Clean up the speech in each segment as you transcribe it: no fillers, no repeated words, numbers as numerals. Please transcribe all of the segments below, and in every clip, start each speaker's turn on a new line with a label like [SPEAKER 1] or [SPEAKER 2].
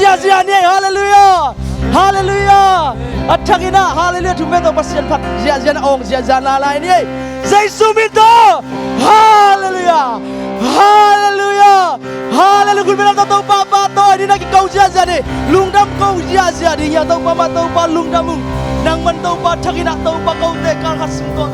[SPEAKER 1] sia sia ni haleluya haleluya athangina haleluya thume to pasien phat sia sia na ong sia sia la lai ni Jesu minto haleluya haleluya haleluya kun belam to pa pa to ni na ki kau sia sia ni lungdam kau sia sia ni ya to pa ma to pa lungdam nang man to pa thangina to pa kau te kal hasim ko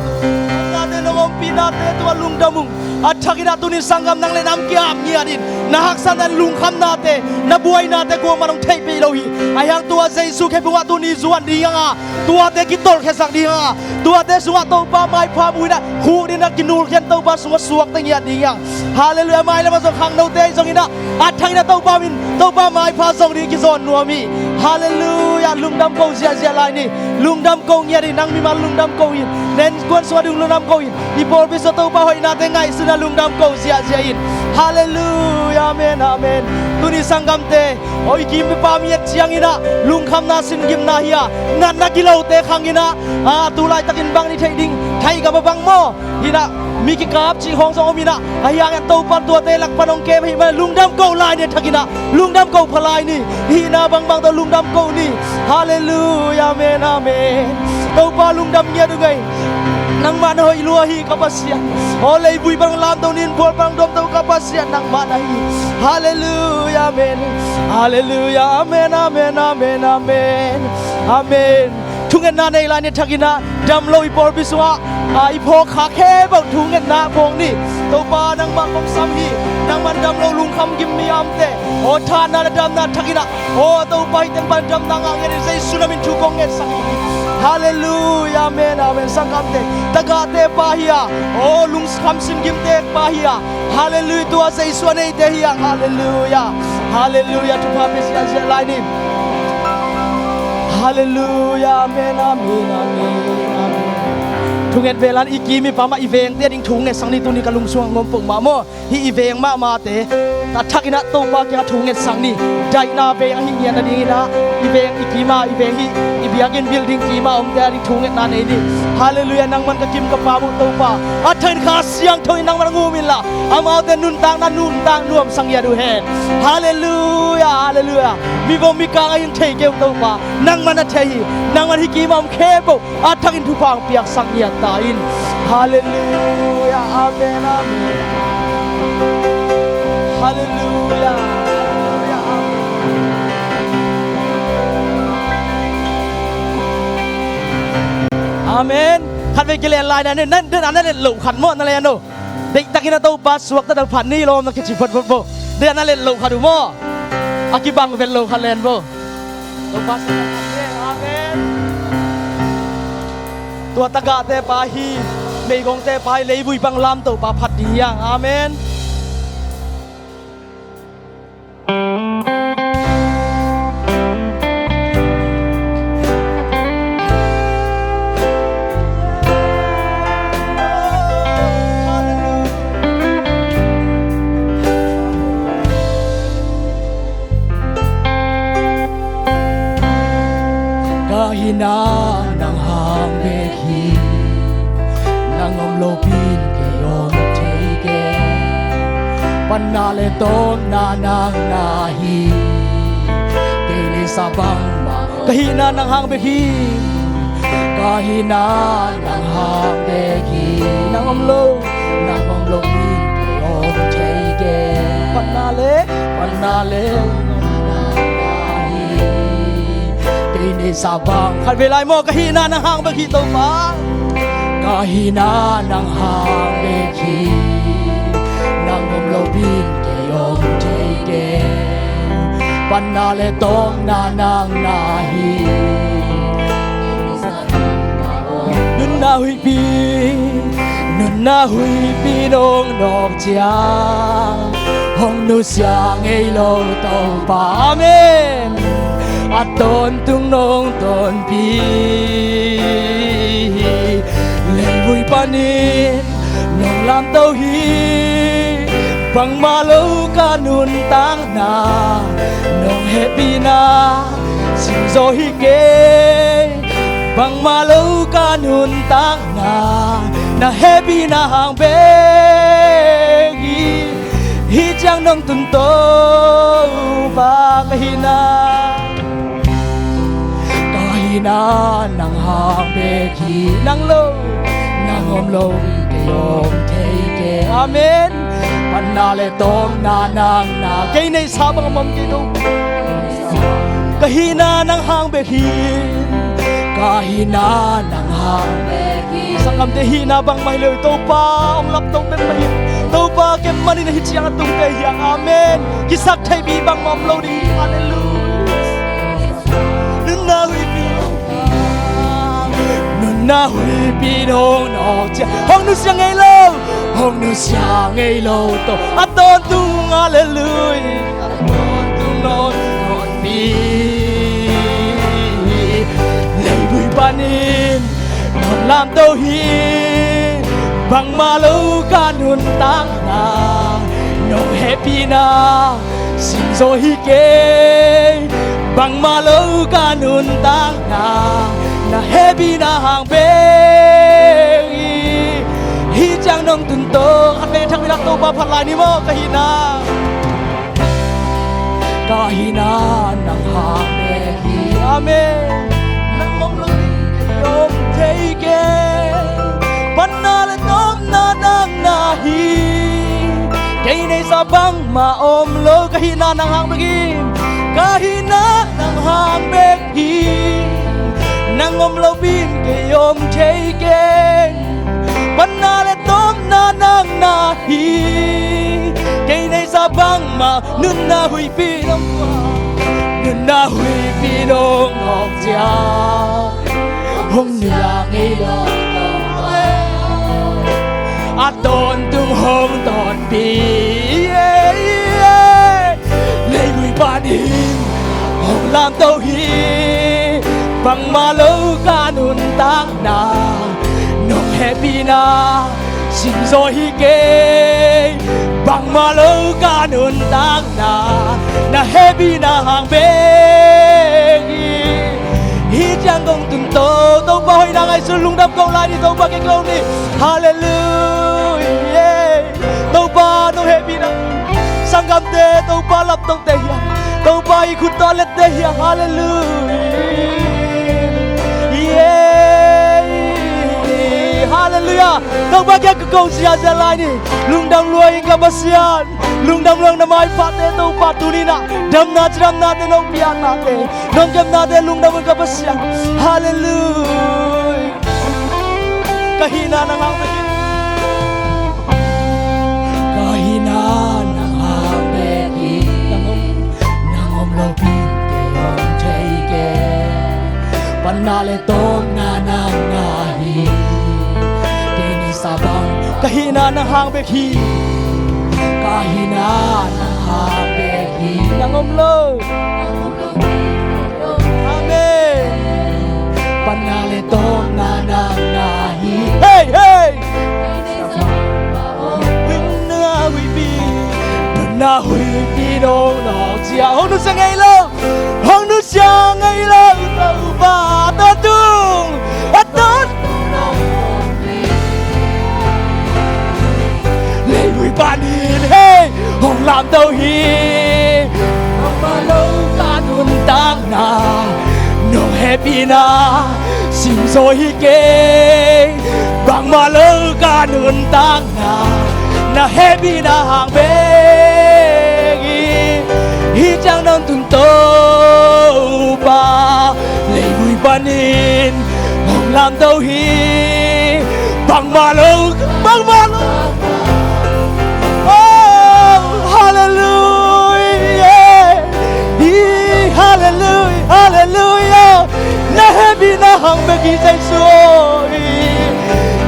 [SPEAKER 1] na de longom pina te to lungdam athangina tunin sangam nang le nam kiam ni adin na haksan dan lung kham na te na buai na te ko manong thei pe lo hi ayang tua Jesu ke bunga tu ni zuan di nga tua te ki tol khe sak di nga tua te sunga to pa mai pha mui na khu ni na kinul khen to pa sunga suak te ya di yang haleluya mai la ma so khang no te jong ina athangina to pa min to pa mai pha jong ni ki zon nuami haleluya lungdam ko sia sia lai ni lungdam ko nya di nang mi ma lungdam ko in nen kwan so dung lungdam ko in ni por bi so to pa hoi na te ngai suna lungdam ko sia sia in haleluya amen amen tuni sangam te oi kim pa mi chiang ina lung kham na sin gim na hiya ngan na kilo te khang ina tu lai takin bang ni thai ding thai ga bang mo hina mi ki kap chi hong song mina ayang an to pan tua te lak panong ke hi ma lungdam ko lai ne thakina lungdam ko phalai ni hina bang bang to lungdam ko ni haleluya amen amen to pa lungdam nya du gai nang man hoi lua hi kapasia olei bui bang lam to nin pol bang dom to kapasia nang man hi haleluya amen haleluya amen amen amen amen amen thungen na nei la ni thakina dam loi por biswa ai pho kha khe bau thungen na phong ni to pa nang ma kom sam hi nang man dam lo lung kham gim mi am te o tha na dam na thakina o to pai ten ban dam na ngang ni sei sunamin thu kong nge sang haleluya amen amen sangam te taga te pa hiya o lung kham sin gim te pa hiya haleluya tua sei suanei te hiya haleluya haleluya tu pa pe sia lai ni haleluya amen amen amen thungen velan iki mi pama iveng te ding thunge sangni tuni kalung suang ngom pung ma mo hi iveng ma ma te ta thakina to pa kya thunge sangni dai na ve hi nya na ding na iveng iki ma iveng hi ibiagin building ki ma om te ding thunge na nei ni haleluya nang man ka kim ka pa mu to pa athain kha siang thoi nang man ngu min la amau te nun tang nuam sang ya du hen haleluya haleluya mi bo mi ka ngai thei ke to pa nang man a thei nang man hi ki ma om khe bo athakin thu pang piak sang ya in haleluya amen amen haleluya amen khat ve kile lai na nen den an le lo khat mo na le no de takina to pa suak ta dang phan ni lom na ki chi phot bo de an le lo khadu mo akibang vel lo khalen bo to pa amen tua taga te pa hi mei gong te pa lei bui bang lam to pa phat di yang amen kahina nang hang be hi nang om lo pin ke om thei ke pan na le tom na nang na hi ke ni sa bang ma kahina nang hang be hi kahina nang hang be hi nang om lo pin ke om thei ke pan na le ni sa bang khat ve lai mo kahina nang hang be hi to pa kahina nang hang be hi nang om lo bin ke om thei ke pan na le tom na nang na hi nun na hui pi nong nok chia hong nu xiang ei lo to pa amen at ton tung nong ton pi lên vui panin nong lam tàu hi bằng ma lâu ca nun tang na nong happy na xin do hi ke bằng ma lâu ca nun tang na happy na hang be hi chang nong tun to ba hi na na nang hambeki nang lo nang omlong kayong take amen panale tom na nang na kay nay sabang mamdito kahina ng hambeki kahina ng hambeki sangam de hina bang mahilaw ito pa ang laptop ben mahil ito pa kem mani na hitsiyang atong kaya amen kisak tay bibang mamlaw di hallelujah na hui pinong nọc chia hong nu xiang ngay lâu hong nu xiang ngay lâu to at tôn tung hallelujah at tôn tung non non pi lấy bụi panin non làm đâu hi bằng ma lâu ca nun tang na non happy na xin rồi hi kê bằng ma lâu ca nun tang na happy na hàng bê hi chang nong tun to at kay thang bilang to pa phalai ni mo kahina ng hàng bê hi amen nang mong lumi yom take panale tom na nang nahi kay nay sabang maom lo kahina ng hàng bê kahina ng hàng bê hi nang om lo bin ke om take panale tom na nang nahi kay nay sabang ma nun na hui pinong nun na hui pinong ngọc chia hong nia ngay lo at tôn tung hong tôn pi lấy hui panin hong làm tàu hi bằng ma lâu ca nun tang na nong happy na xin rồi hi kê bằng ma lâu ca nun tang na happy na hàng bê hi chang gong tun to tàu ba hoi nang ai su lung đam câu lại đi tàu ba cái câu đi hallelujah tàu ba no happy na sang gam te tàu ba lap tong te ya tàu ba ikut toilet te ya hallelujah hallelujah tàu ba cái câu sia sia lai ni lung đam luai ka basian lung đam lang na mai pat te tàu ba tu ni na dam na te no pian na te nong kem na te lung đam ka basian hallelujah kahina nang hang be kahina nang hang be nang om lo pin ke om chai ke panale tom na nang nahi kini sabang kahina nang hang be kahina nang hang be nang om lo amen panale tom na nang nahi hey hey na hui pi dong nọc chia hong nu sang ngay lâu hong nu sang ngay lâu tàu ba ta tung at tot lấy hui panin hey hong làm tàu hi hong ma lâu ca nun tang na nong happy na xin rồi hi kê bằng ma lâu ca nun tang na happy na hàng bê hi chang non tun to ba lấy vui panin hong làm tàu hi bằng ma lâu oh hallelujah hallelujah hallelujah na happy na hàng bê ki say suy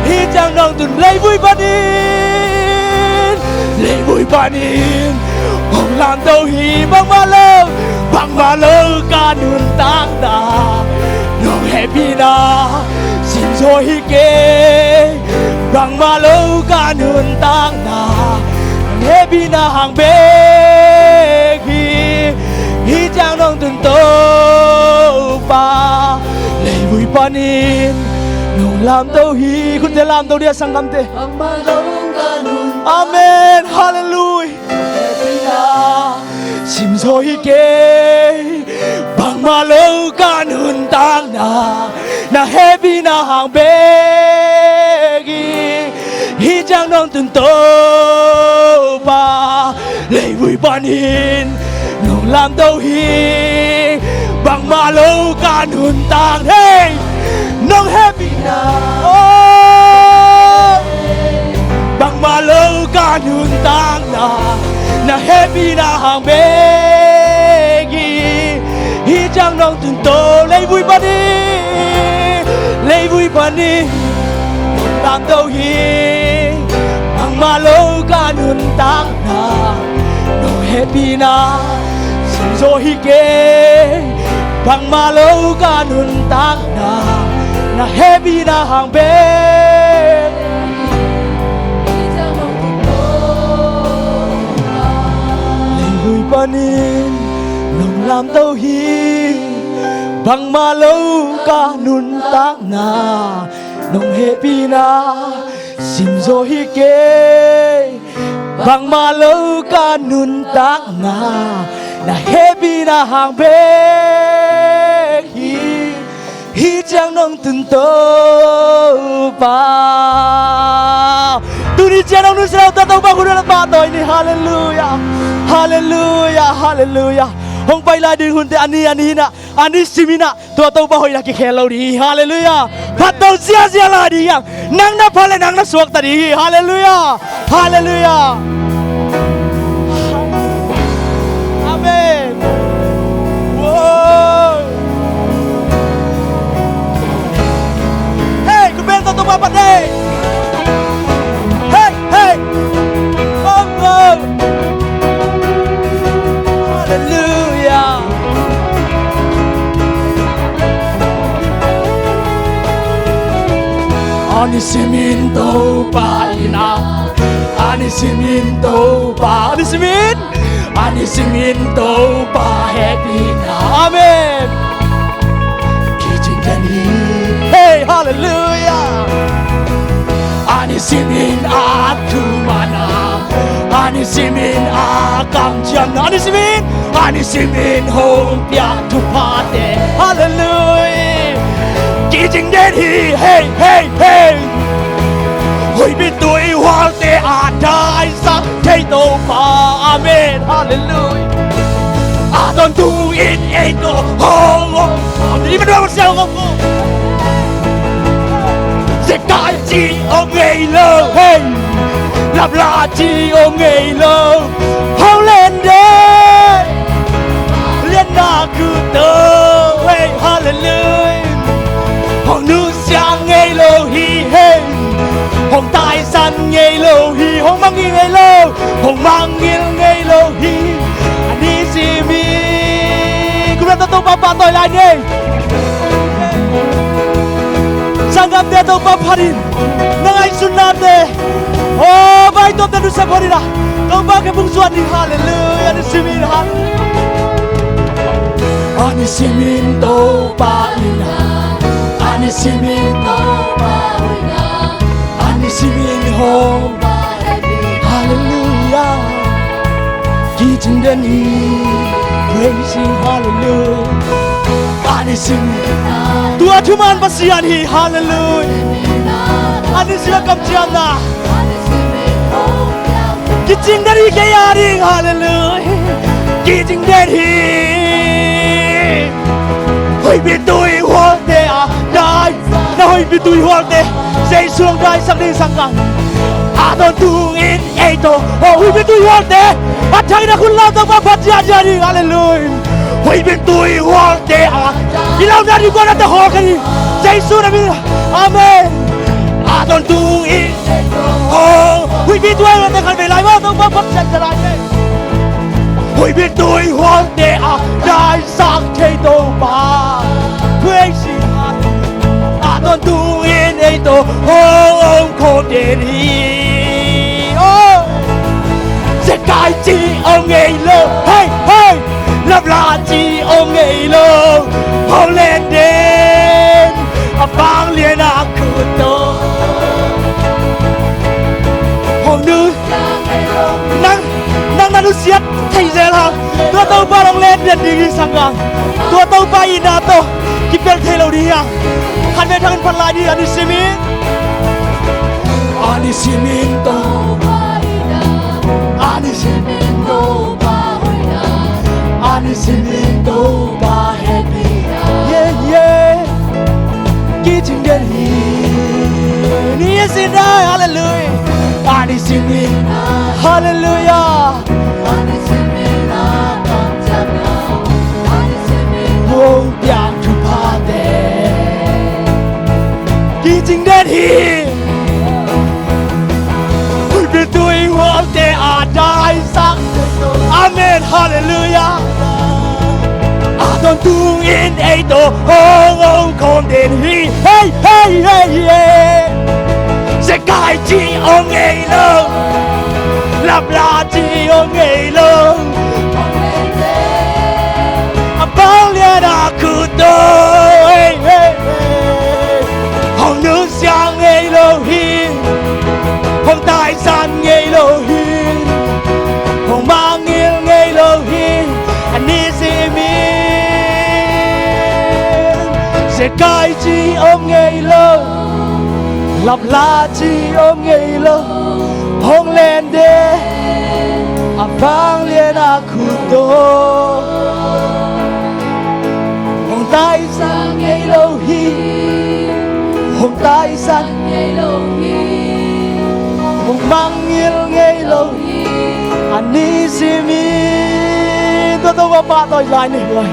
[SPEAKER 1] hi chang non tun lấy vui panin hong làm tàu hi bằng ma lâu ca nun tang na nong happy na xin rồi hi kê bằng ma lâu ca nun tang na happy na hàng bê hi chang nong tun to ba lấy vui panin nong làm tàu hi kun te làm tàu dia sang kam te bằng ma lâu ca nun amen hallelujah xin rồi kê bằng ma lâu ca nun tang na happy na hàng bê hi chẳng nông từng tô ba lấy vui ban hin nông làm đâu hi bằng mà lâu cả nôn tàng hey nông happy na bằng mà lâu cả nôn tàng na happy na hàng bê hi chẳng nông từng tô lấy vui ban hin lấy vui ban hin làm đâu hi bằng mà lâu cả nôn tàng no happy na xin rồi hi kê bằng mà lâu cả nôn tàng na happy na hàng bê lấy vui ban in nông làm đâu hi bằng mà lâu cả nôn tàng nông happy na xin rồi hi kê bằng mà lâu cả nôn tàng na happy na hàng bê hi chẳng nông từng tơ bao tu đi cha nông nuôi sao ta tao bao cô đơn ba tuổi ni hallelujah hallelujah hallelujah hong bay lại đi hun te ani na ani simina tua tao bao hồi là cái khe lâu đi hallelujah phát tao zia là đi yang nang na phale nang na suak ta đi hallelujah hallelujah amen wow hey ku ben tao ba đây hey hey oh oh hallelujah ani simin to pa ina ani simin to pa ani simin to pa happy na amen kijikani hey hallelujah ani simin atumana ani simin akamjan ani simin home pia tu pate hallelujah kijing den hi hey hey hey hoi bi tuổi hoa te a dai sa thay to pa amen hallelujah I don't do it ain't no home đi bắt đầu sao không sẽ cái chi ông ngày lâu hey lặp là chi ông ngày lâu hao lên đây lên na cứ tơ hey hallelujah hong nu sang ngày lâu hi hey hong tai san ngày lâu hi hong mang ngày lâu hong mang ngày lâu hi anh si mi cũng đã tao ba tôi lại nhé sang gặp dia tao ba parin nang ai sunat de oh bai to ta dusa parira tao ba ke bung suat di hallelujah anh si mi anh si mi to ba ina anh si mi to ba ina anh si mi home hallelujah kijing den hi praising hallelujah ani sim tua thuman pasian hi hallelujah ani sim kam chiam na kijing den hi ke yaring hallelujah kijing den hi hoi bi tui huang te a dai na hoi bi tui huang te sei suang dai sang đi sang kang I don't do it ain't no hoi bi tui huang te a thang na kun lao tao ba phat ja đi hallelujah hoi bi tui huang te a đi lao na đi qua na ta ho ka đi Jesus na mi amen I don't do it hoi bi tui huang te kan về lại ba tao ba phat ja lại hoi bi tui huang te a dai sang thế to ba praise I don't do it ain't no home khổ đến hi oh sẽ cái chi ông ngày lâu hey hey lặp là chi ông ngày lâu hong lên đến vang liền cứ to hong nữ năng năng năng siết thầy dễ làm tua tàu ba đồng lên điện đi sang gang tua tàu ba ina to kipel thầy lâu đi à khăn về thằng phần lại đi anh simin to anh simin to ba happy yeah yeah kí chừng đến hi ni xin đây hallelujah anh simin hallelujah không biết chụp phá đê kí chừng đến hi vui biết tôi hoa tê à đại sắc amen hallelujah Don't do in a door, oh, come in here. Hey, hey, hey, hey. The guy chi on a love, la bla chi on a love. A billion I could do. Hey, hey, hey. Hong nữ sang a love hin, hong đại san a love hin, hong mang yêu a love hin. Anh đi xem mi. Sẽ cai chi ôm ngày lâu lặp la chi ôm ngày lâu hong lên đê vang lên akuto hong tai sang ngày lâu hi hong tai sang ngày lâu hi hong mang yêu ngày lâu hi anh đi xem mi tôi ba tôi lại này rồi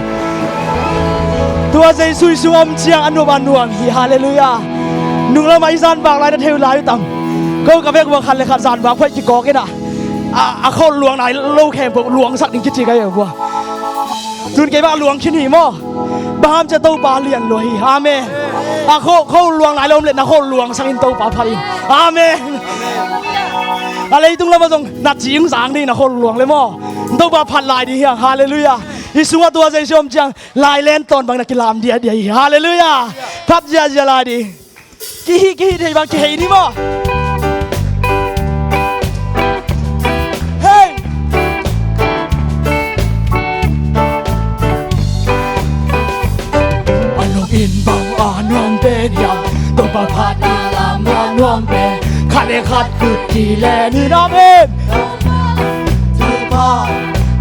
[SPEAKER 1] ตัวใจซุยซุอมเชียงอนุบาลนวงฮีฮาเลลูยานุ่งละไม่ซานบางไรนั่นเทวลายต่ำก็กระเบกวัวคันเลยครับซานบางเพื่อจีกอกันอ่ะเขาหลวงไหนโลแข่งพวกหลวงสักหนึ่งคิดจีกันอย่างวัวจุนเก็บว่าหลวงขี้หนีมั่วบ้ามจะโตปลาเลี้ยงเลยอาเมนเขาหลวงไหนลมเล่นนะเขาหลวงสักอินโตปลาพารินอาเมนอะไรตุ้งละมาส่งนัดจีงสางดีนะเขาหลวงเลยมั่วโตปลาพันลายดีฮะฮาเลลูยาอิสุวาตัวใจชมจังลายเล่นตอนบางนักกีฬาเดียฮาเลลูยาพับเจลาดีกี่เทบางกี่นี่มั้งเฮ้ยอารมณ์อินบังอ่านวมเป็นยังตัวประพัดอาลามนวมเป็นขัดเอขัดกุดที่แลนี่น้ำเอ็ม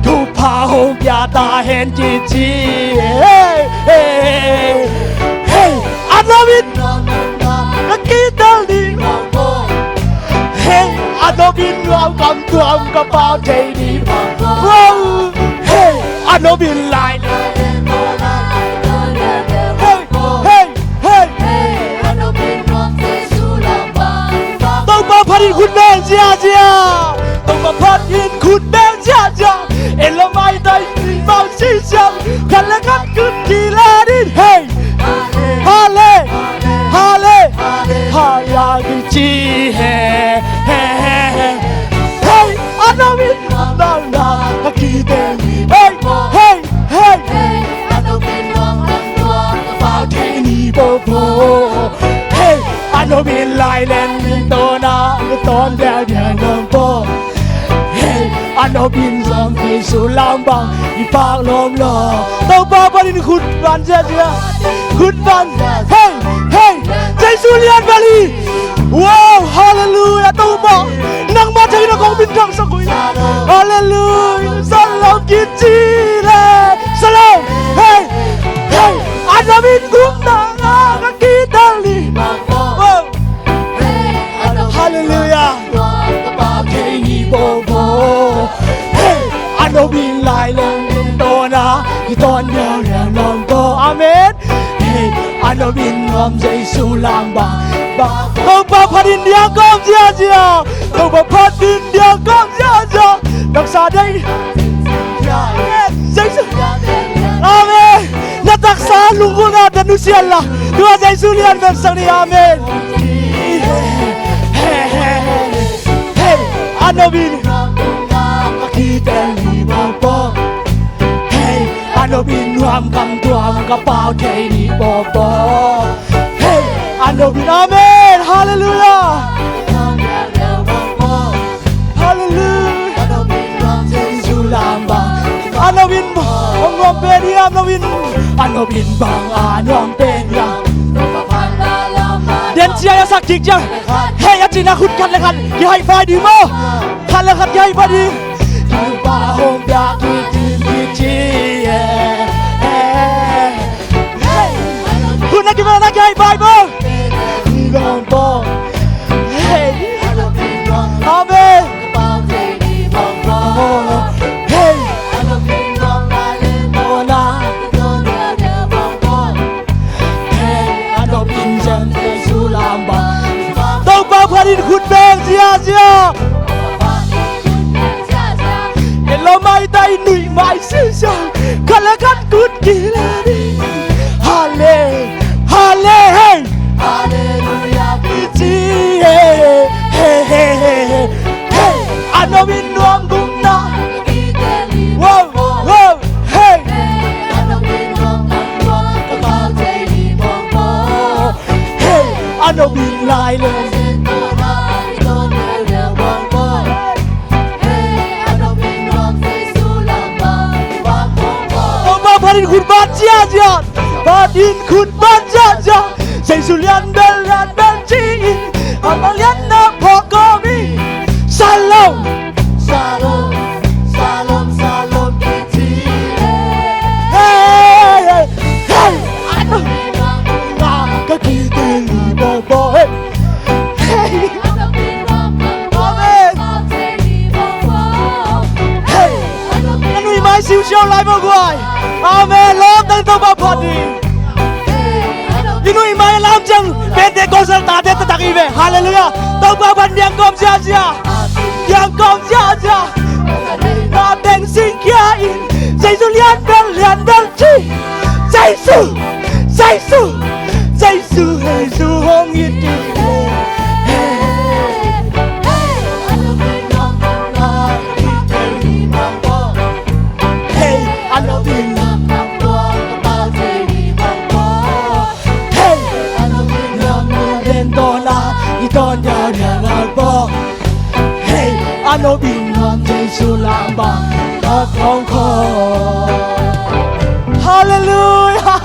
[SPEAKER 1] ทุกพาหงยาตาเห็นจีจีเฮ้เฮ้เฮ้อันนั้นนักกีฬาดีเฮ้อันนั้นรวมกำตัวกระเป๋าใจดีว้าวเฮ้อันนั้นลายเฮ้เฮ้เฮ้ต้องมาพัดคุณแม่เจียต้องมาพัดคุณแม่เจียเอลไม่ได้เมาชีจังคันละคันกุดที่แลดิเฮ้ฮาเลฮาเลฮายากิจีเฮ้เฮ้เฮ้เฮ้อันนั้นวินดังดาตะกี้เดมีเฮ้เฮ้เฮ้อันนั้นวินดังตัวกระเป๋าเทนีโบโบเฮ้อันนั้นวินลายเล่นตัวนาตอนเดียวน้องโบอันนั้นเป็นสองที่สุดลำบากอีปากลมหล่อต้องป้าปนินขุดบันเจียขุดบันเฮ้เฮ้ใจสุริยันบาลีว้าวฮาเลลูยาต้องป้านั่งมาใจนักของบินทางสักคนฮาเลลูยาสลามกิจีเลสลามเฮ้เฮ้อันนั้นเป็นกุมนานักกีตาลีว้าวฮาเลลูยาอันนั้นเป็นลายเล่นตัวนะที่ตอนเดียวเรื่องน้องก็อาเมนอันนั้นเป็นความใจสู้ลำบากต้องมาพัดอินเดียก้มเจียต้องมาพัดอินเดียก้มเจียรักษาได้ใจสู้อาเมนนักรักษาลุงกุนาดันุเซียล่ะตัวใจสู้เลียนแบบสังเดียอาเมนอันนั้นเป็นที่เดินมีมาบอกเฮ้อันนั้นเป็นรวมกำตัวกระเป๋าเทนีบอกเฮ้อันนั้นเป็นอาเมนฮาเลลูยาฮาเลลูยาอันนั้นเป็นรวมใจสุล om peniam novin anovin bang anom peniam den chia ya sak jik jang hey achina khut khat le khat ki hai bai di mo khat le khat ki hai bai di ki ba hom ya ki chi hey khut na ki ba na ki hai bai mo ni long bo hey amen hey Parin khut beng sia sia Hello mai tay nui mai sia sia Khala khat kut ki la đi Halle Halle hey Hallelujah ki hey hey hey hey hey Ano bin nuam gung na Wow wow hey Ano bin nuam nuam ka bao tay đi bong bong Hey ano bin lai lên Parin khut ban chia chia Parin khut ban chia chia Dây su lian bel chi Ama lian na po ko mi Salom Salom Salom Salom ki chi Hey hey hey Ano Na ka ki te li bo bo hey Hey Amen Hey Anh huy mai siêu siêu lại bao gọi Amen lom tang tong ba phật đi Inui mai lam chang Bente con sang ta te ta về Hallelujah tong ba phật yang kom sia sia Yang kom sia sia Na teng sing kia in Dây su lian bel chi Dây su Dây su Dây su Hey su hong yết đi Hey ano bin Don ya ya bo Hey ano bin nam Jesu lam ba ka khong kho Hallelujah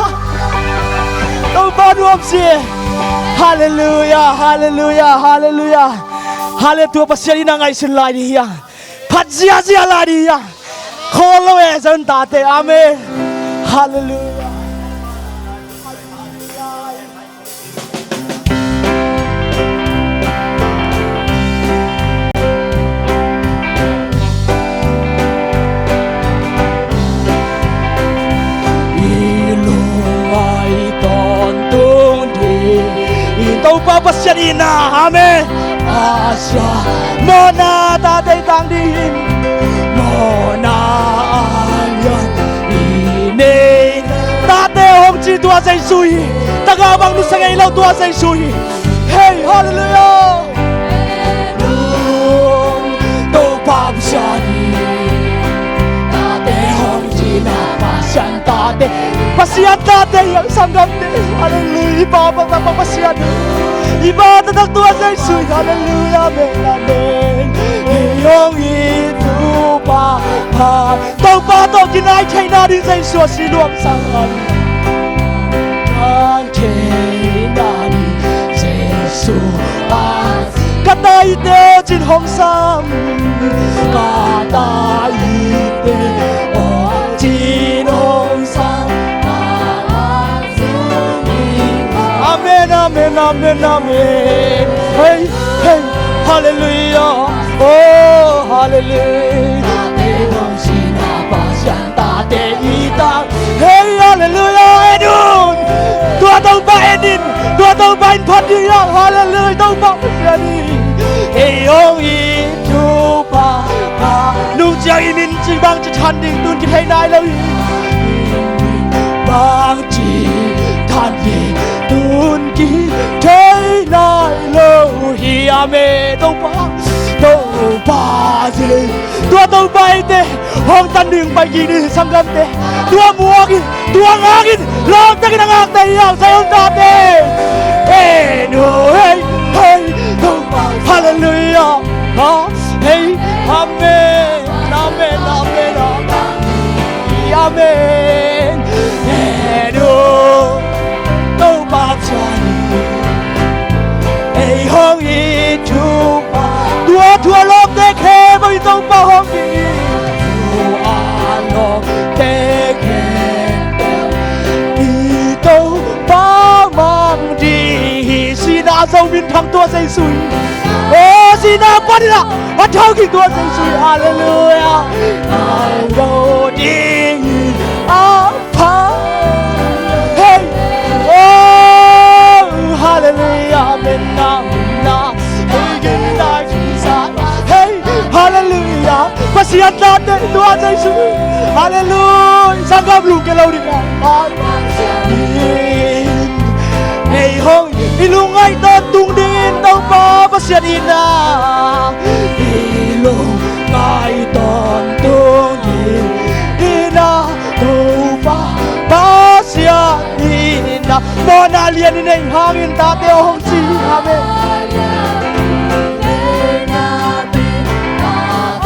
[SPEAKER 1] Tong ba nuam si Hallelujah Hallelujah Hallelujah Hallelujah pasali na ngai sin lai di ya Phat sia sia lai di ya Khol lo e san ta te amen Hallelujah Tâu ba bát chân ina amen Asya Mona ta tay tang din Mona ayan Ine Ta tay hong chi tua say sui Ta ga bang nu sang ay lau tua say sui Hey hallelujah Tâu ba bát chân Ta tay hong chi na pasyan ta tay Pasyan ta tay yang sanggam tay Hallelujah Iba bang pasyan Iba tatak tua say sui Hallelujah amen amen Iyong itu pa pa Tong pa to kinay chay na din say sua sinuam sangan Ang chay na din say sua Kata ite jin hong sam Kata ite o jin hong sam Amen, amen, amen, amen. Hey, hey, hallelujah. Oh, hallelujah. Hong sina pasyan ta te itang. Hey, hallelujah. Edun. Tua tong ba edin. Tua tong ba in phat di yang. Hallelujah. Tong ba pasyan ni. Hey, ong itu pa pa. Nung jiang inin chi bang chi chan ding tun ki thay nai lo yi. Bang chi than ye. Tun ki thay nai lo hi ame tông ba gì tua tông bay te hong tan đường bay gì đi sang gam te tua mua ki tua ngang ki lo ta ki ngang te yang sai hong ta te hey no hey hey tông ba hallelujah ha hey amen amen amen Amen. Edo đâu bao giờ ai hong y chu tua lom de khe bao đâu bao hong y lo de khe đi đâu bao mang đi xin na dâu bin thằng tua dây suy ô xin na qua đi nào bắt thâu cái tua dây suy hallelujah đâu đi apa hey oh hallelujah menna hey hallelujah pasiat natin tua dây suy hallelujah sangam lu ke lau đi hey hong ilungai ta tung din tau pa pasiat ina ilungai ton tung din ina tau pa pasiat ina mona lian nei hangin ta te hong si amen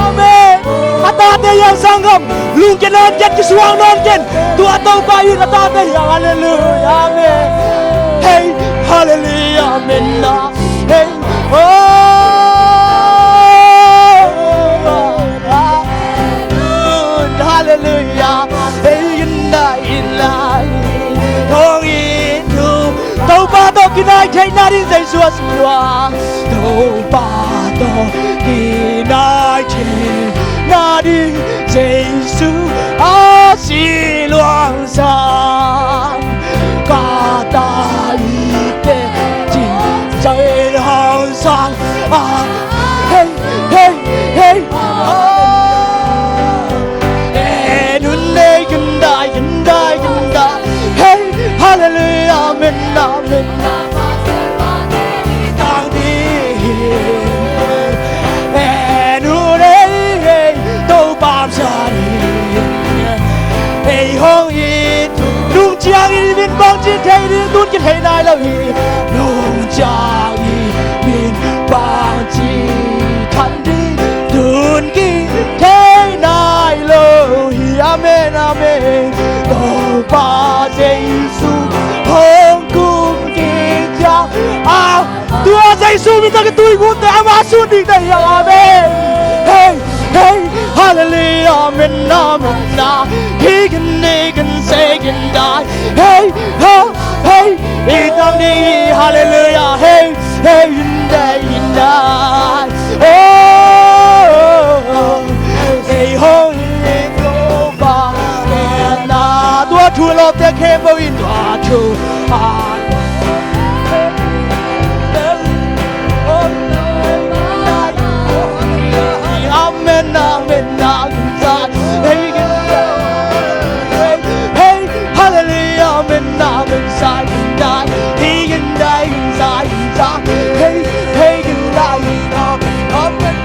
[SPEAKER 1] amen ata te yang sangam lung ke non ket ki suang non ken tu atau pa yin ata te yang hallelujah amen hey hallelujah amen hey oh hallelujah hey inna ilai thong in tu tau pa to kinai thai na din sai suwa suwa tau pa to kinai thai na din Giêsu a si loang sang ca ta y te jin zai hang sang a hey hey hey nun nei gần đại hey hallelujah amen amen tang đi nu nei tô bám sa đi hey hong y lung chiang y min bang chi thei đi tun ki thei nai lo hi lung chiang y min bang chi than đi tun ki thei nai lo hi amen amen tô ba Giêsu hong cung ki cha a tua Giêsu mi ta cái tui ngut te ama su đi te amen hey hey hallelujah amen amen na he can say can die hey ha hey itam ni hallelujah hey hey in die oh hey holy global na tua thua lo te khe bo in tua thu amen amen amen hey hey hallelujah amen amen sai dai he can die inside hey hey can die amen amen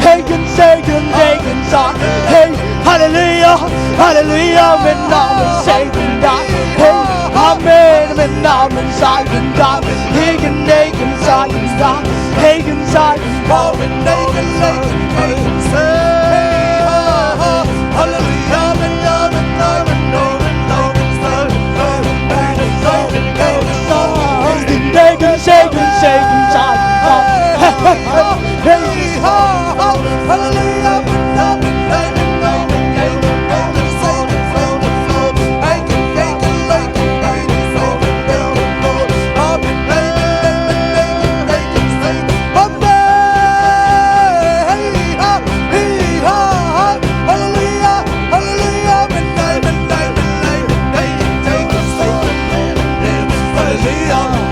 [SPEAKER 1] hey can say can they can say hey hallelujah hallelujah amen amen say die hey amen amen amen sai can die he can they can say hey can say amen they can say hallelujah amen amen amen they can say hey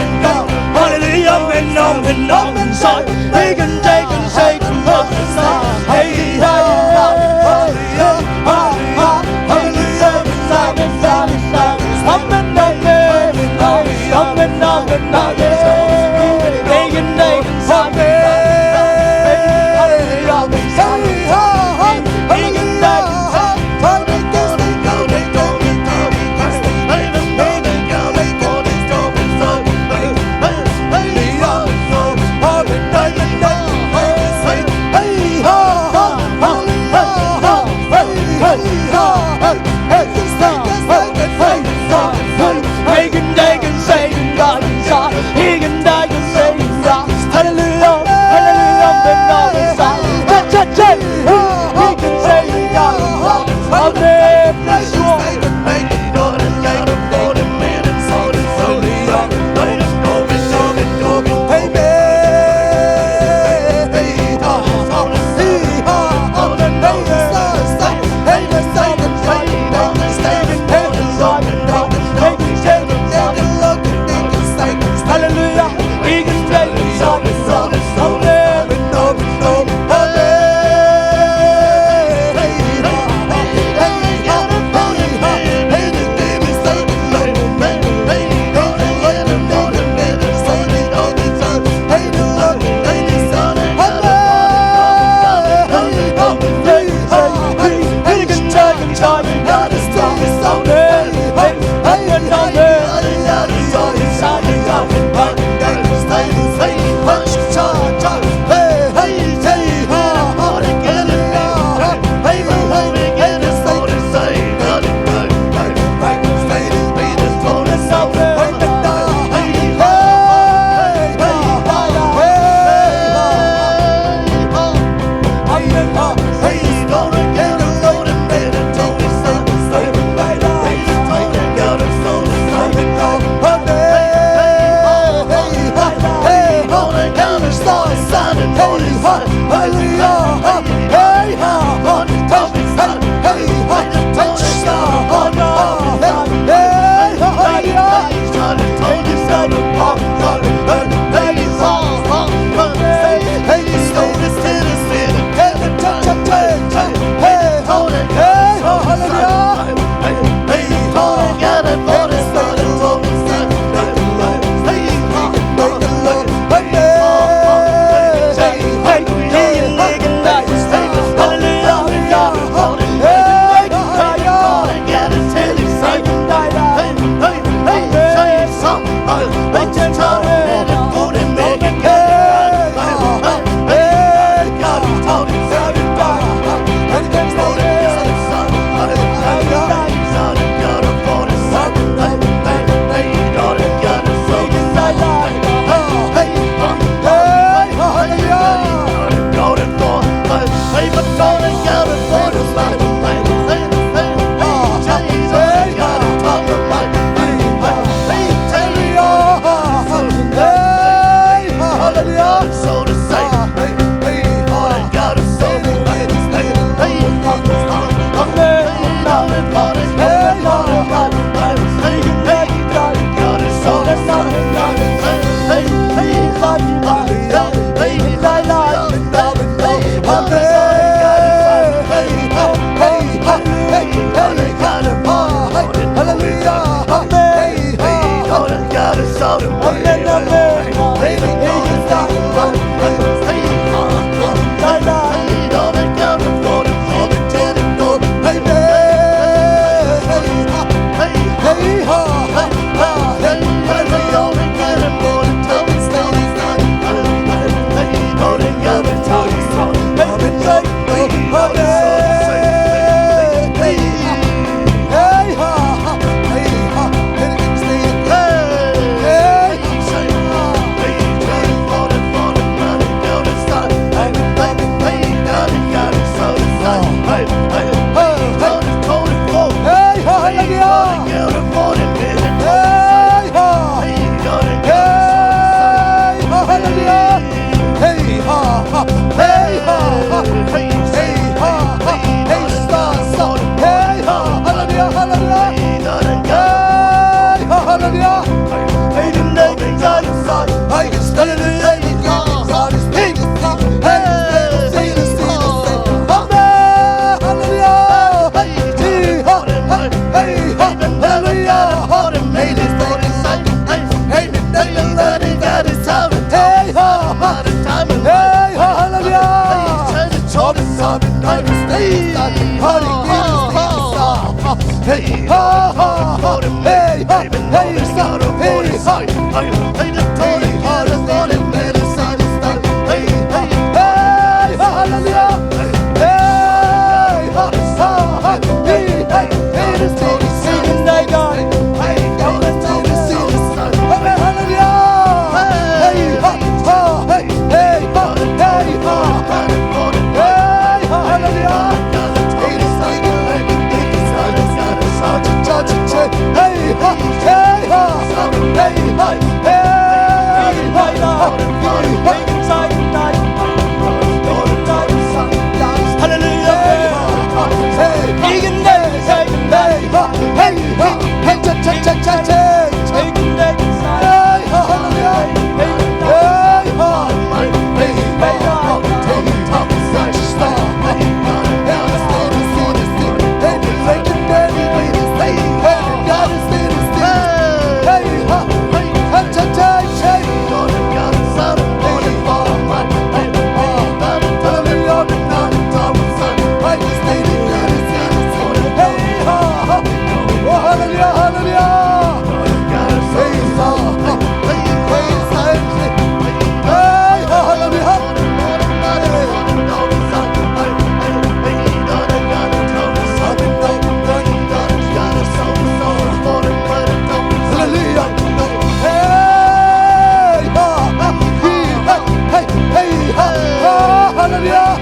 [SPEAKER 1] hallelujah hallelujah when I'm inside he can take and say can
[SPEAKER 2] Hallelujah.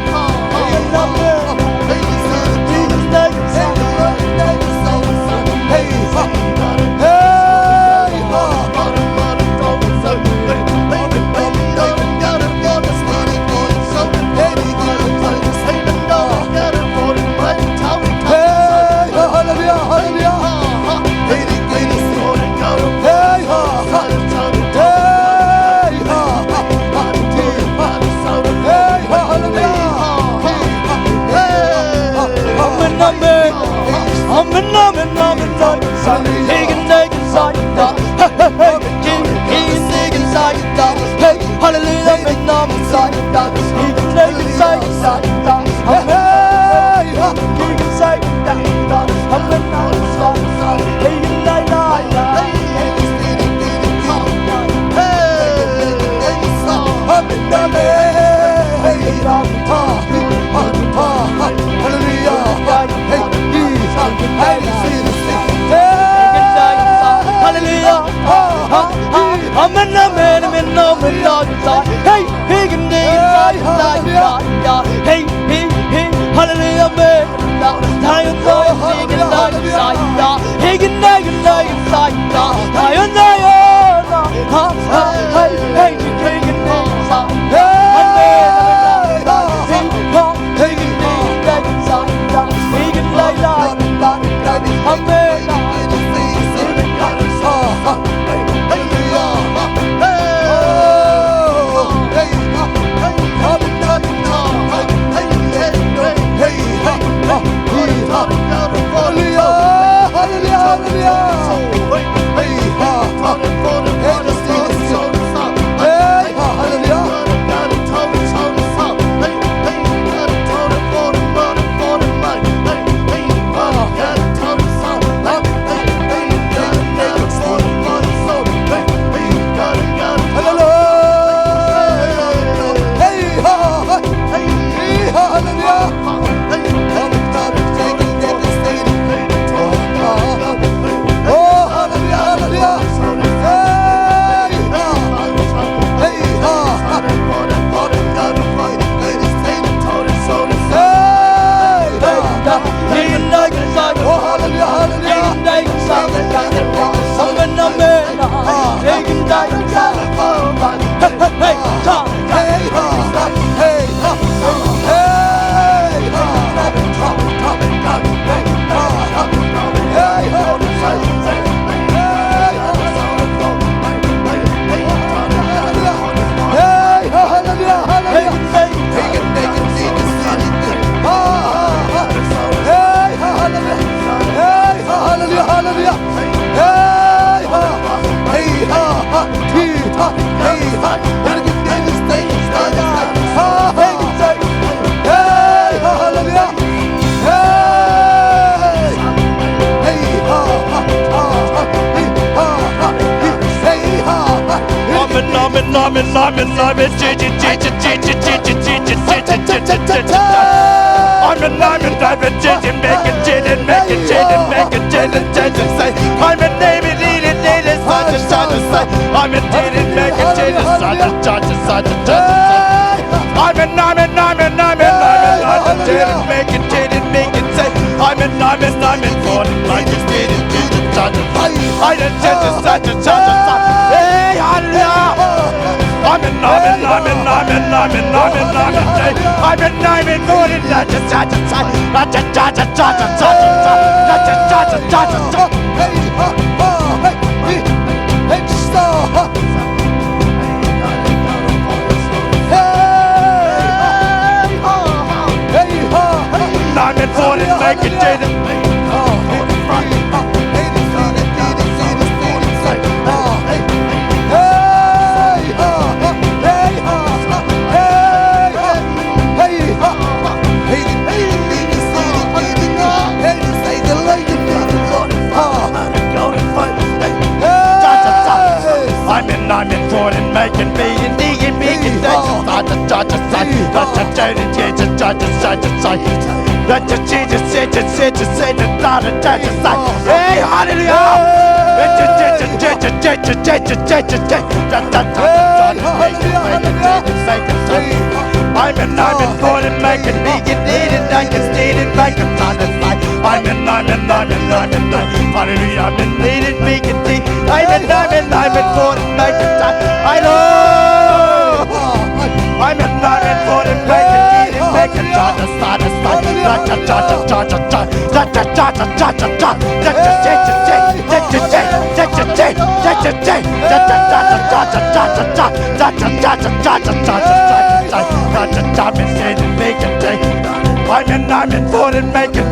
[SPEAKER 2] I'm in for it, make it,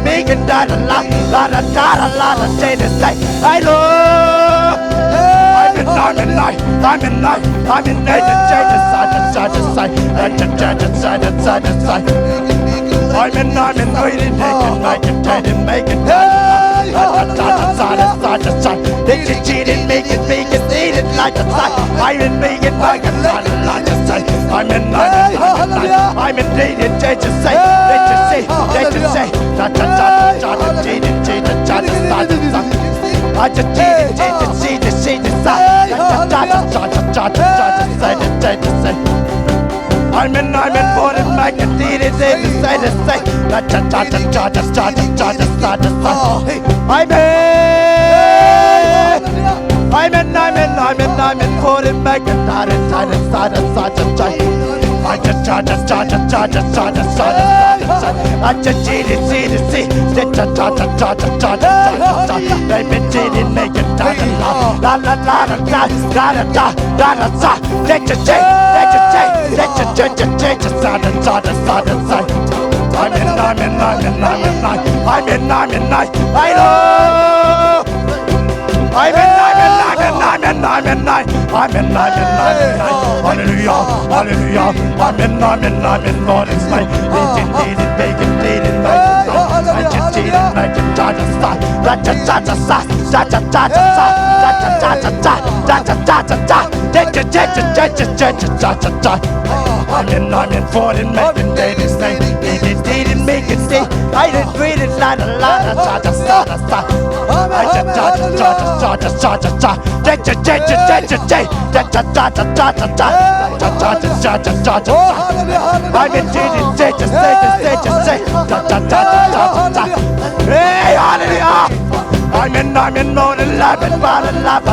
[SPEAKER 2] make it, da da la da da da, say the say, I love. I'm in night, I'm in night, I'm in night, side to side to side, side to side to side. I'm in waiting, make it, make it, side to side. They just cheat it, make it, eat it like a side. I'm in make it, like a side. I'm in dating, they just say, they just say, I just cheat it, see the side. I'm in for it, make it, eat it, say the say. I'm in for it, make it, I just cheat it, see the see. They been cheating, make it, la la la da. Let you change. I'm in night. I know. I'm in night. Hallelujah. I'm in morning night. Dating, I just cheated, make it, I'm in for it, making dating snake. Didn't make it stay. I didn't read it, la la la, I'm in cheating, hey, hallelujah. I'm in more than life and life.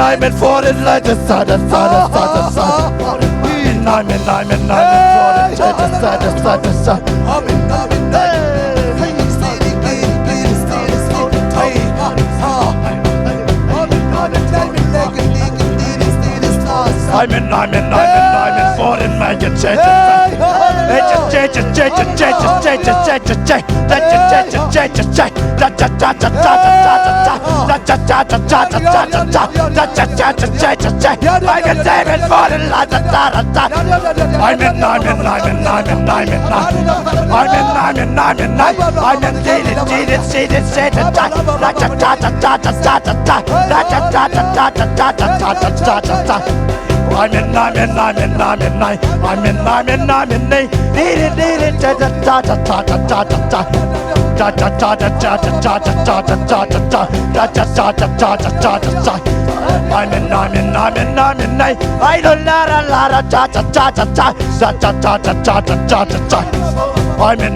[SPEAKER 2] I'm in for it like the side. I'm in for it, I'm in for it, make it change.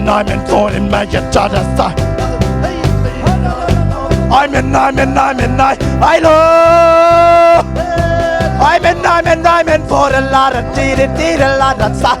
[SPEAKER 2] I'm in for it, make it I'm in I know. I'm in for a lot of did a lot of sa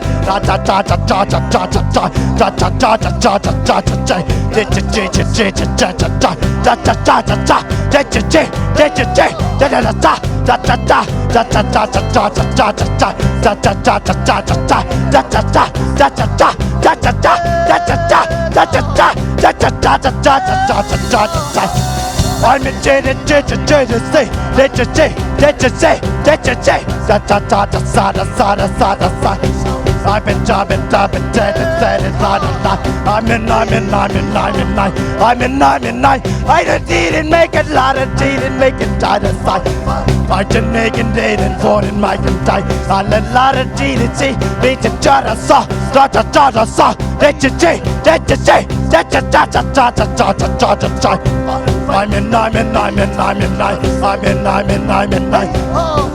[SPEAKER 2] I'm in I've been I didn't make it, didn't make it, I didn't make it, didn't for it, my die. I let lot of didn't see, beat the jada saw, saw, let you say,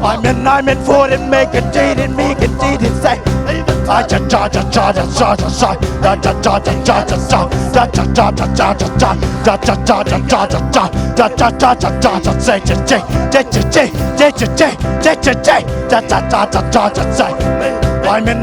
[SPEAKER 2] I'm in for it, make it, didn't make it, didn't say. I just I'm in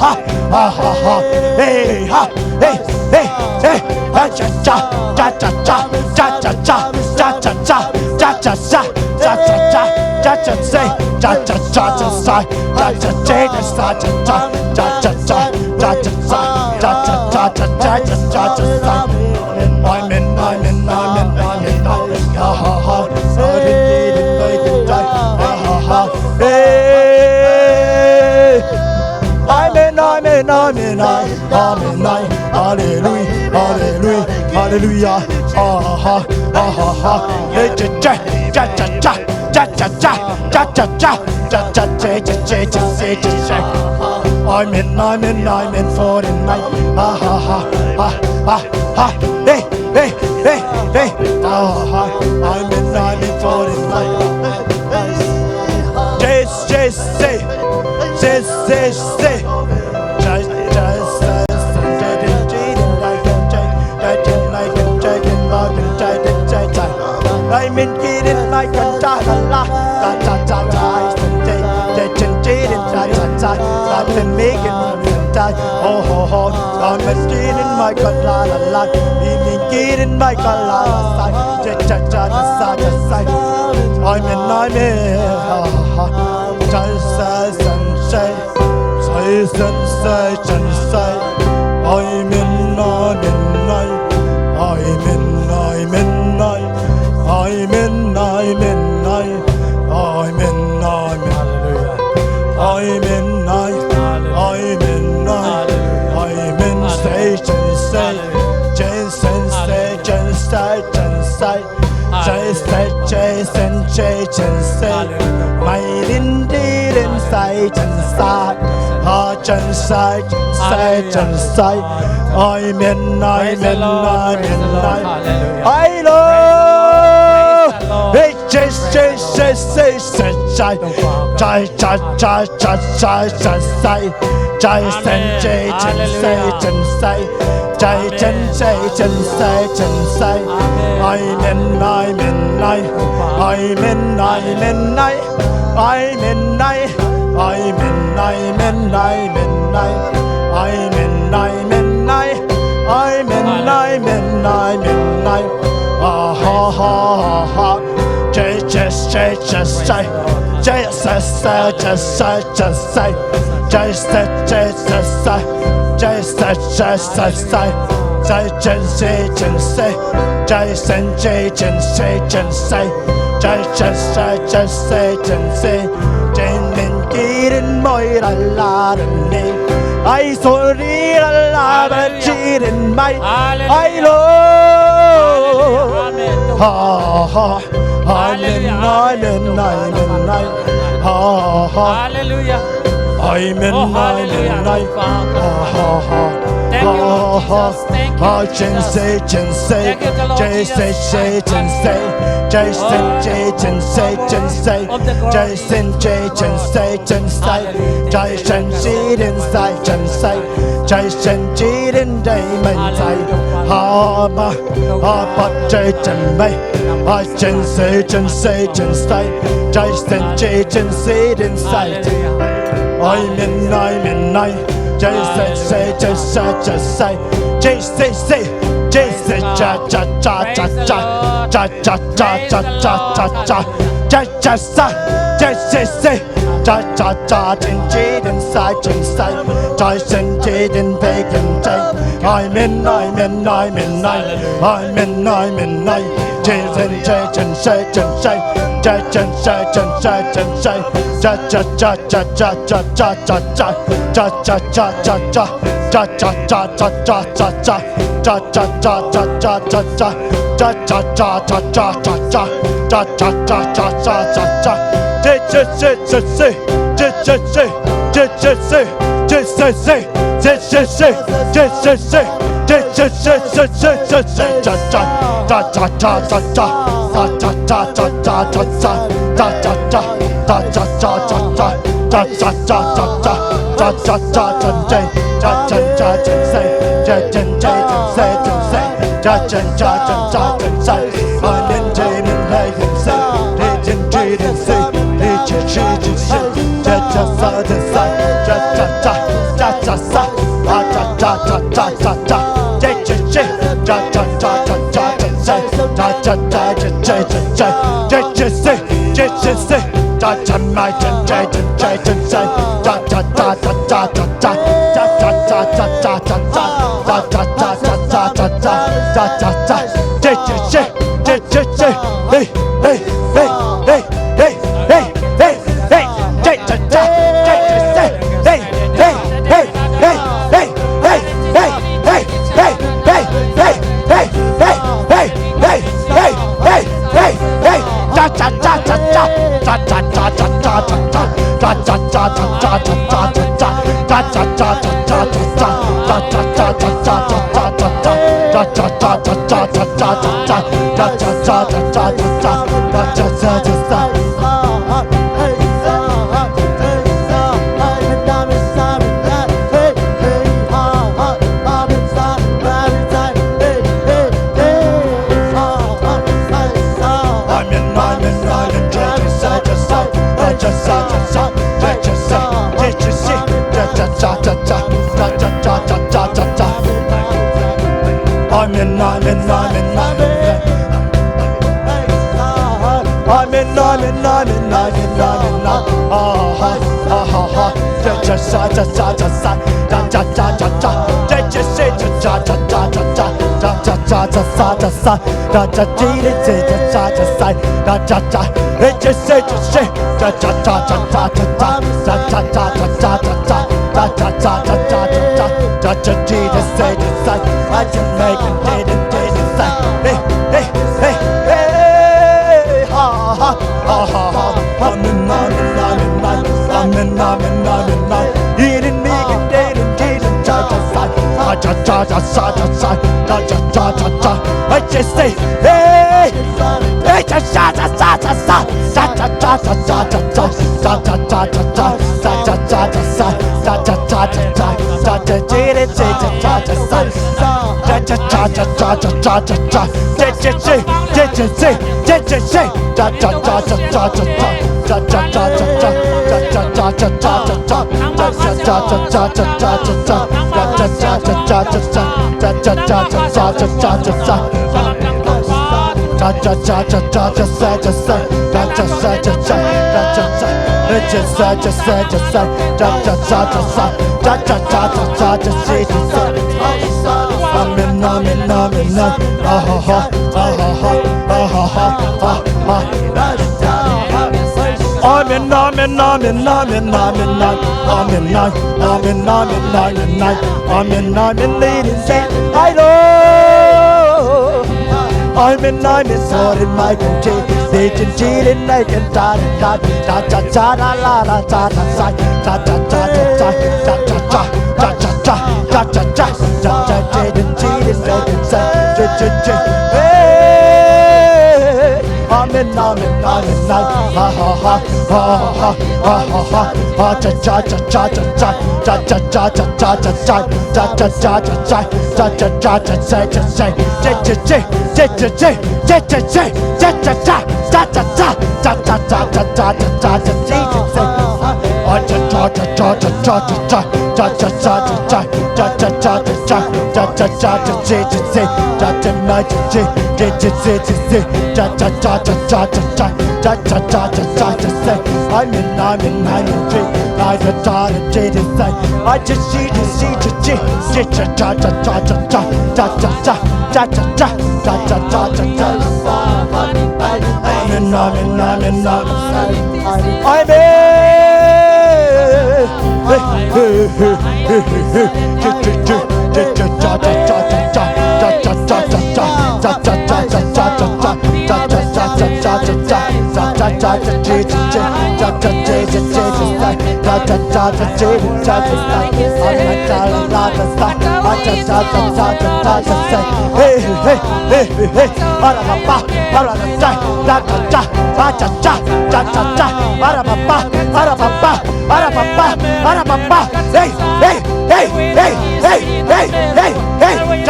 [SPEAKER 2] ha ha ha ha hey ha hey hey hey cha cha cha cha cha cha cha cha cha cha cha cha cha cha cha cha cha cha cha say cha cha cha cha say cha cha cha cha cha cha cha cha cha cha cha cha cha cha cha cha cha cha say I'm in ha ha ha so did ha ha hey I'm in hallelujah hallelujah hallelujah ha ha ha ha ha hey cha cha cha cha cha cha cha cha cha cha cha cha cha cha cha I'm in for the night ha ha ha ha ha ha hey hey hey hey ha ha I'm in for the night just say I'm in getting like a da da la da da da da I've been making die oh ho ho I'm in getting my god la la la I'm in getting my god la la cha cha cha cha cha I'm in ha ha just sunshine sunshine I'm in my indeed inside I'm in I love hey just I saw the love and cheat in my I love ha ha hallelujah hallelujah I'm in thank you Lord Jesus thank you I'm in just say cha cha cha cha cha cha cha cha cha cha cha just say cha cha cha inside I'm in cha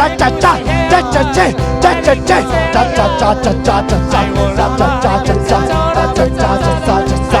[SPEAKER 2] Cha cha cha cha cha cha cha cha cha cha cha cha cha cha cha cha cha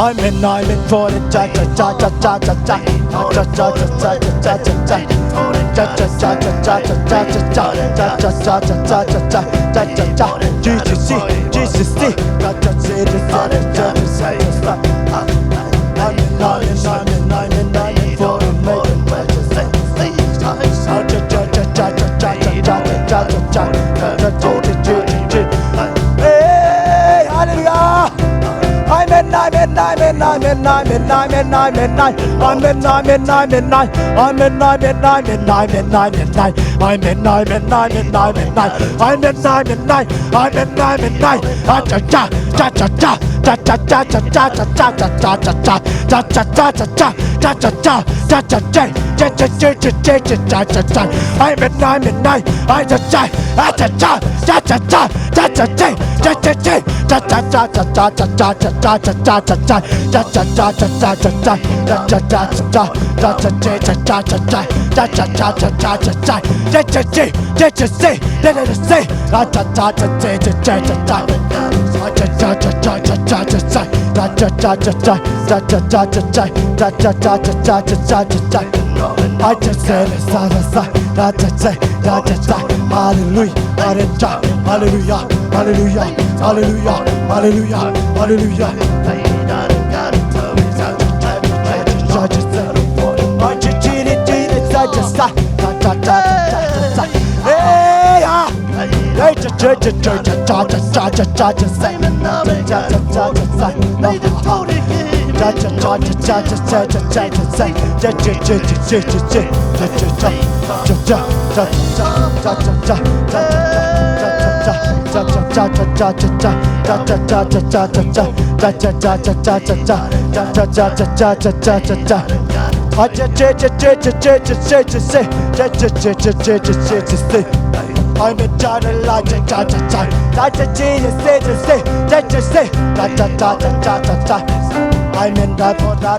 [SPEAKER 2] I'm in for the cha cha cha cha cha cha cha cha cha cha cha cha cha cha I just said it's hallelujah, hallelujah, hallelujah, hallelujah, hallelujah, hallelujah, hallelujah. I'm a child of light, that's a genius, I'm in that for that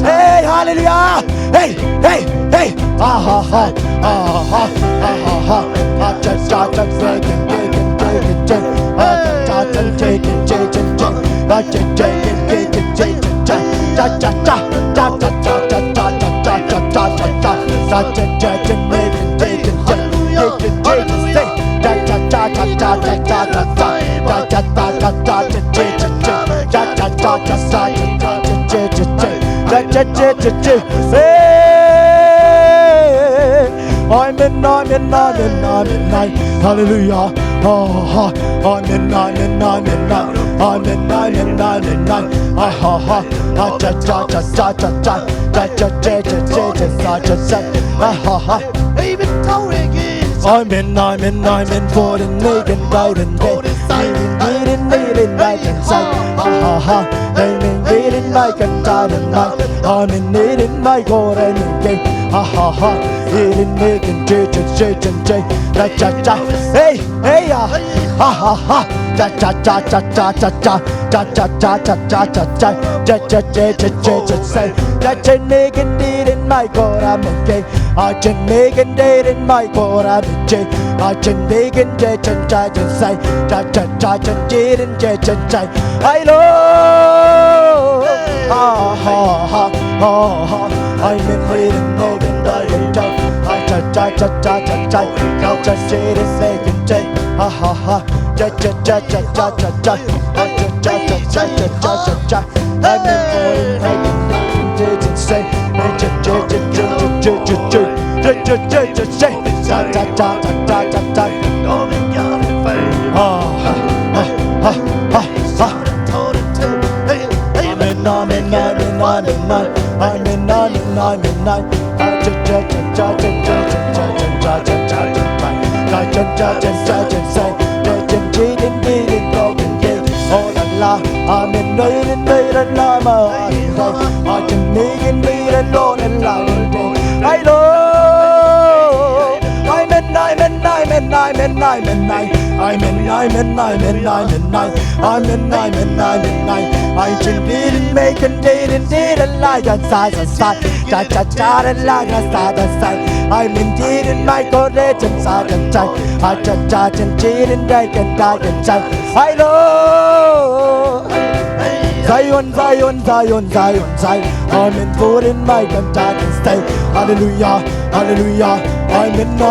[SPEAKER 2] Hey, hallelujah. Hey, hey, hey. Hallelujah. I'm in for the naked golden day. Needing like inside. Needing like a diamond night. I'm in needing my golden day. Eating naked J. Hey, hey, in my God, I'm a gay. I can make a date in my God, I'm a J. I can make a date and try to say, I love. I'm in reading, making diet. I just did it, making day. I'm in making say, I just didn't make a didn't like a side and like a side. I mean didn't make a legend side and side. I just didn't make a dark and side. I know Zion. I'm in food in my contact and stay. Hallelujah. I'm in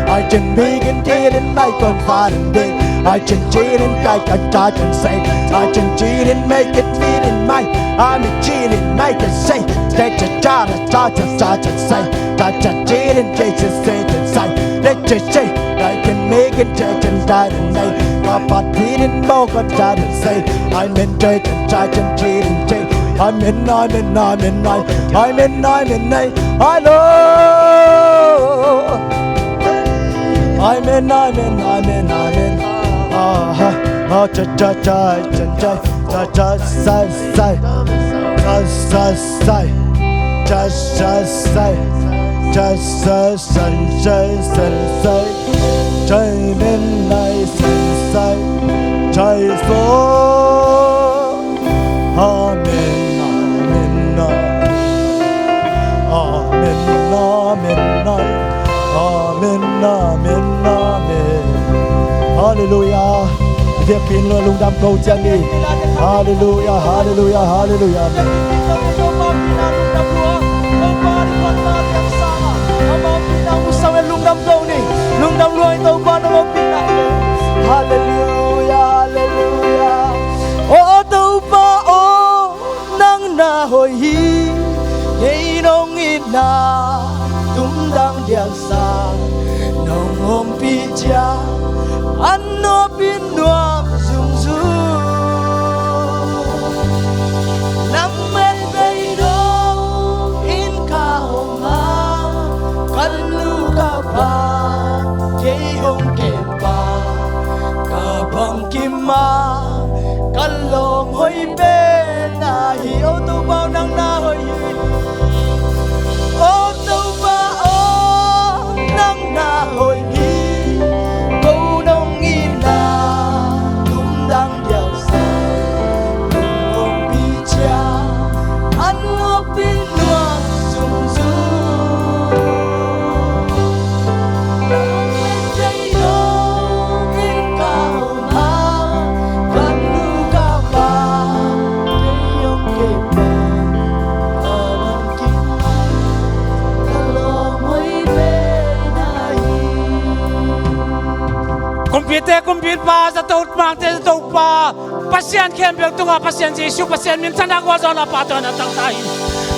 [SPEAKER 2] I can begin didn't like on fire day. I can cheat and like a touch and say I can cheat and make it feel in my I'm a cheat and make it say Let your child start and say That you cheat and Jesus say and say Let you say I can make it church and die and say Papa didn't more God and say I'm in church and touch and cheat and say I'm in I know I'm in Hallelujah. Việc pin luôn lung đam câu chân đi. Hallelujah.
[SPEAKER 1] Hallelujah. Ô tâu ba ô nang na hồi hi Gây nông ít na tum đang điang sang nông hôm pi cha Anh nó bin nuam dung du Nam men bay đó in ca hồng ha Căn lu ca ba Kê hồng kèm ba Ca bằng kim ma Căn lồng hôi bê Na hi ô tô bao năng na hôi hi Ô tô ba ô năng na hôi hi
[SPEAKER 3] Kumpit pa sa taut mang te tau pa pasien kem bel tunga pasien Yesu pasien min sana ko zona pato na tang tai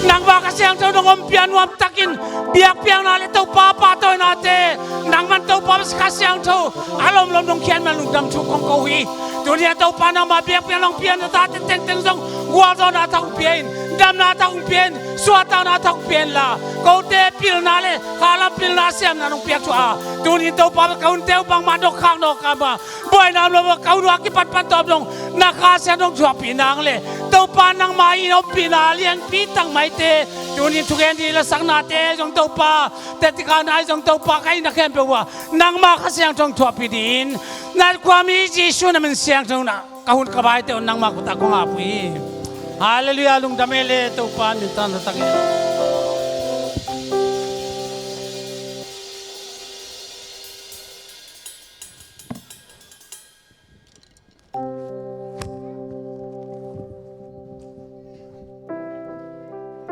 [SPEAKER 3] nang ba kasiang tau dong pian wam takin biak piang na le tau pa pato na te nang man tau pa kasiang tau alom lom dong kian man dam chu kong ko hi dunia tau pa na ma biak piang long pian ta te teng teng dong wa zona tau pian dam na tau pian suata na tau pian la ko te pil na le kala pil na siam na dong piak chu a dunia tau pa kaun teu bang ma dok khang no ka ba boy nam lo kau ru ki pat pat top dong na kha se dong chua pinang le tau pa nang mai no pina lian pi tang mai te dunia tu gen di la sang na te jong tau pa te ti ka nai jong tau pa kai na kem pe wa nang ma kha siang jong chua pi din na kwa mi ji su na men siang jong na ka hun ka bai te nang ma ku ta ko nga pui hallelujah lung damele tau pa ni tan ta ke